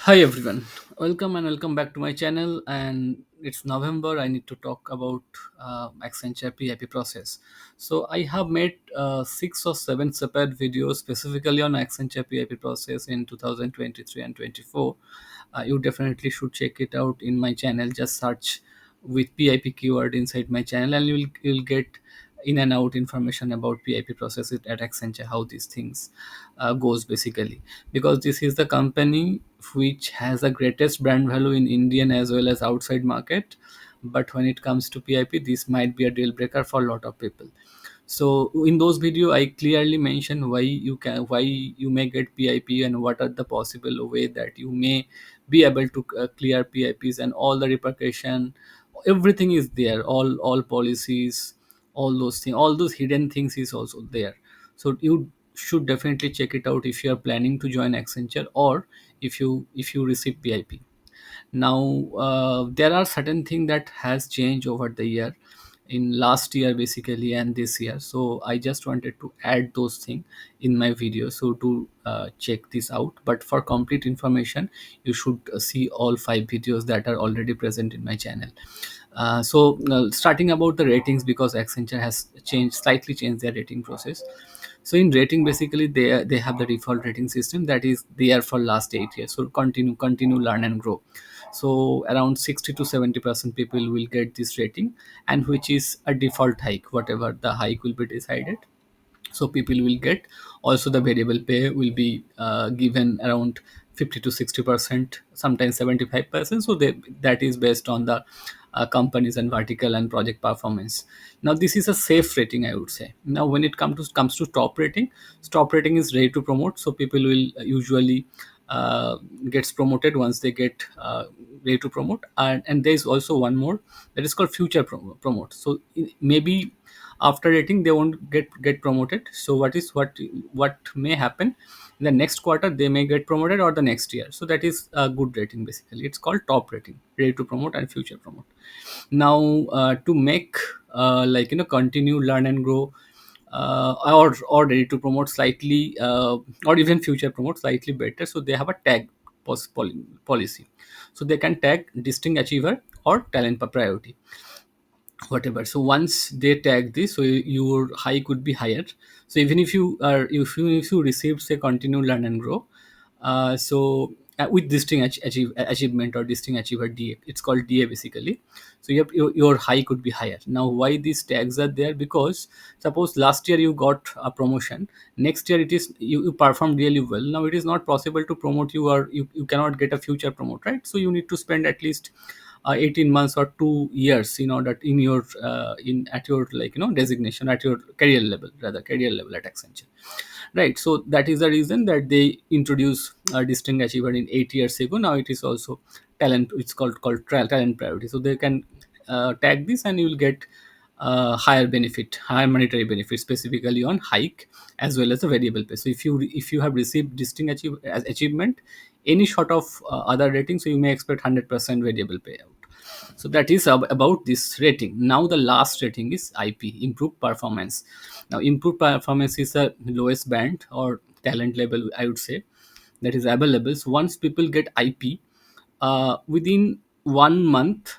Hi everyone, welcome and welcome back to my channel. And it's November. I need to talk about Accenture PIP process. So I have made 6 or 7 separate videos specifically on Accenture PIP process in 2023 and 24. You definitely should check it out in my channel. Just search with PIP keyword inside my channel, and you'll get in and out information about PIP process at Accenture, how these things goes basically, because this is the company which has the greatest brand value in Indian as well as outside market. But when it comes to PIP, this might be a deal breaker for a lot of people. So in those video I clearly mention why you may get PIP and what are the possible way that you may be able to clear PIPs, and all the repercussion, everything is there, all policies, all those things, all those hidden things is also there. So you should definitely check it out if you are planning to join Accenture, or if you receive PIP. Now there are certain things that has changed over the year, in last year basically and this year, so I just wanted to add those things in my video. So to check this out, but for complete information you should see all 5 videos that are already present in my channel. Starting about the ratings, because Accenture has slightly changed their rating process. So in rating, basically they have the default rating system that is there for last 8 years. So continue, learn and grow. So around 60 to 70% people will get this rating, and which is a default hike, whatever the hike will be decided. So people will get, also the variable pay will be given around 50 to 60%, sometimes 75%. So that is based on the companies and vertical and project performance. Now this is a safe rating, I would say. Now when it comes to top rating is ready to promote. So people will usually uh, gets promoted once they get ready to promote. And there is also one more that is called future promote. So maybe after rating they won't get promoted. So what may happen, in the next quarter they may get promoted, or the next year. So that is a good rating basically. It's called top rating, ready to promote and future promote. Now to make continue, learn and grow, or ready to promote slightly, or even future promote slightly better, so they have a tag policy. So they can tag distinct achiever or talent priority, whatever. So once they tag this, so your high could be higher. So even if you received, say, continue, learn and grow, with distinct achievement or distinct achiever DA, it's called DA basically. So your high could be higher. Now why these tags are there? Because suppose last year you got a promotion, next year it is you performed really well. Now it is not possible to promote you, or you cannot get a future promote, right? So you need to spend at least 18 months or 2 years in order in your in at your designation, at your career level at Accenture, right? So that is the reason that they introduce a distinct achiever in 8 years ago. Now it is also talent, it's called talent priority. So they can tag this, and you will get higher benefit, higher monetary benefit, specifically on hike as well as the variable pay. So if you have received distinct as achievement, any sort of other rating, so you may expect 100% variable payout. So that is about this rating. Now the last rating is IP, improved performance. Now improved performance is the lowest band or talent level, I would say, that is available. So once people get IP, within 1 month,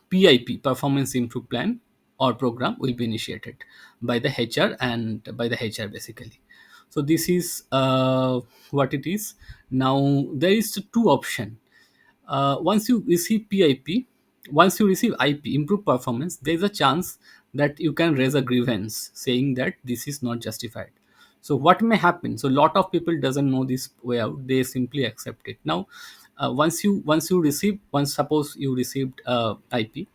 PIP, performance improved plan or program, will be initiated by the HR, and by the HR basically. So this is what it is. Now there is two option. Once you receive PIP, once you receive IP, improved performance, there is a chance that you can raise a grievance saying that this is not justified. So what may happen? So a lot of people doesn't know this way out. They simply accept it. Now, once suppose you received IP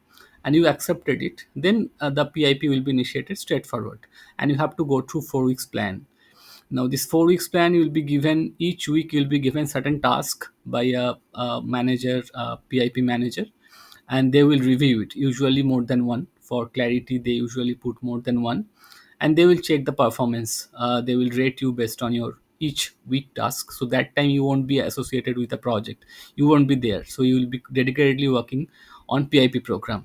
and you accepted it, then the PIP will be initiated straightforward, and you have to go through 4 weeks plan. Now this 4 weeks plan, you will be given, each week you'll be given certain task by a manager, PIP manager, and they will review it, usually more than one. For clarity, they usually put more than one, and they will check the performance. They will rate you based on your each week task. So that time you won't be associated with a project, you won't be there, so you will be dedicatedly working on PIP program.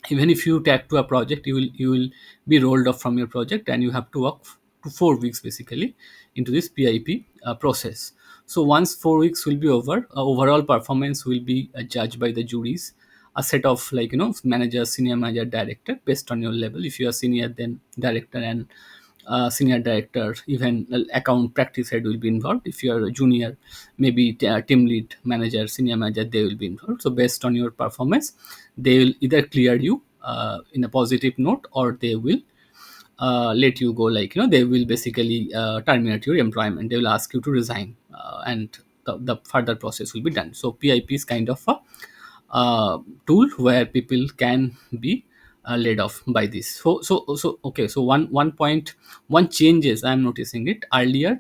Even if you tag to a project, you will be rolled off from your project, and you have to work to 4 weeks basically into this PIP process. So once 4 weeks will be over, overall performance will be judged by the juries, a set of manager, senior manager, director, based on your level. If you are senior, then director, and senior director, even account practice head will be involved. If you are a junior, maybe team lead, manager, senior manager, they will be involved. So based on your performance, they will either clear you in a positive note, or they will let you go. They will basically terminate your employment. They will ask you to resign, and the further process will be done. So PIP is kind of a tool where people can be laid off by this. So okay, so one point, one changes I'm noticing it earlier.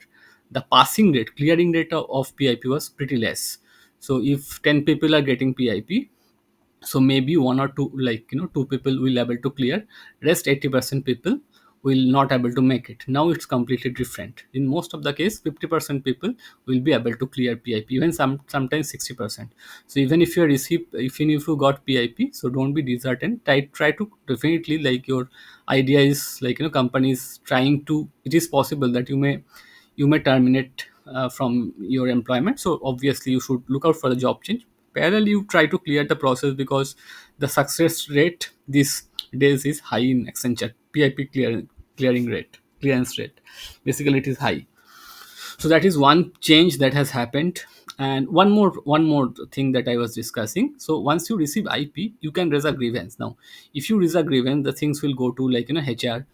The passing rate, clearing rate of PIP was pretty less. So if 10 people are getting PIP, so maybe one or two, two people will able to clear, rest 80% people will not able to make it. Now it's completely different. In most of the case, 50% people will be able to clear PIP, even sometimes 60%. So even if you receive, even if you got PIP, so don't be disheartened. Try to definitely, your idea is, companies trying to, it is possible that you may terminate from your employment. So obviously you should look out for the job change. Parallel, you try to clear the process, because the success rate these days is high in Accenture. PIP clearing rate, clearance rate, basically it is high. So that is one change that has happened. And one more thing that I was discussing. So once you receive IP, you can raise a grievance. Now if you raise a grievance, the things will go to HR,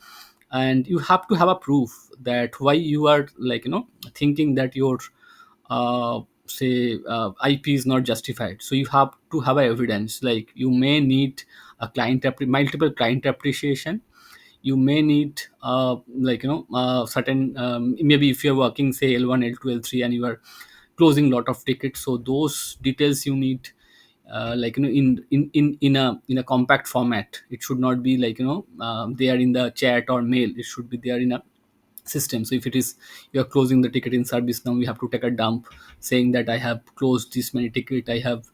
and you have to have a proof that why you are thinking that your say IP is not justified. So you have to have a evidence. Like, you may need a multiple client appreciation. You may need certain, maybe if you're working, say, L1, L2, L3, and you are closing lot of tickets, so those details you need, in a compact format. It should not be they are in the chat or mail. It should be there in a system. So if it is, you are closing the ticket in service, now we have to take a dump saying that I have closed this many ticket, I have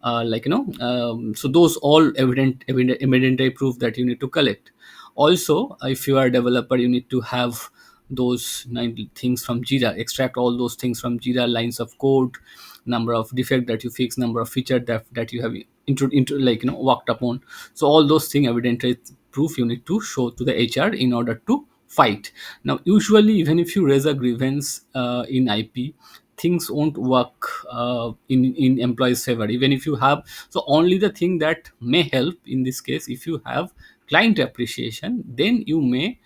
so those all evident proof that you need to collect. Also, if you are a developer, you need to have those 90 things from Jira, extract all those things from Jira, lines of code, number of defect that you fix, number of feature that you have into worked upon. So all those thing evident proof you need to show to the HR in order to fight. Now usually, even if you raise a grievance in IP, things won't work in employees favor. Even if you have, so only the thing that may help in this case, if you have client appreciation, then you may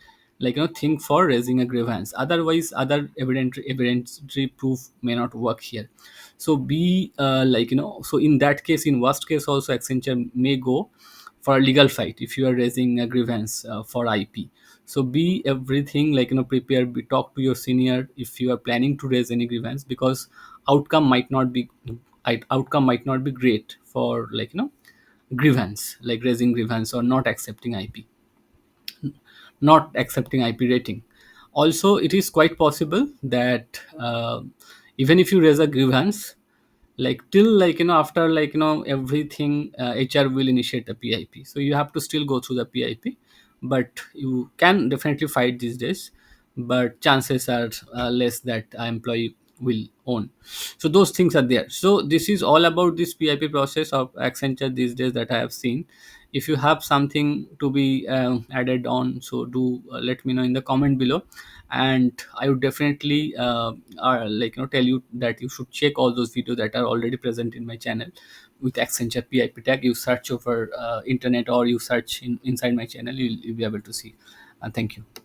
think for raising a grievance. Otherwise, other evidentiary proof may not work here. So be so in that case, in worst case also, Accenture may go for a legal fight if you are raising a grievance for IP. So be everything prepared. Be talk to your senior if you are planning to raise any grievance, because outcome might not be outcome might not be great for grievance, like raising grievance or not accepting IP rating. Also, it is quite possible that even if you raise a grievance, till after everything, HR will initiate the PIP. So you have to still go through the PIP, but you can definitely fight these days. But chances are less that an employee will own. So those things are there. So this is all about this PIP process of Accenture these days that I have seen. If you have something to be added on, so do let me know in the comment below. And I would definitely tell you that you should check all those videos that are already present in my channel with Accenture PIP tag. You search over internet, or you search inside my channel, you'll be able to see. And thank you.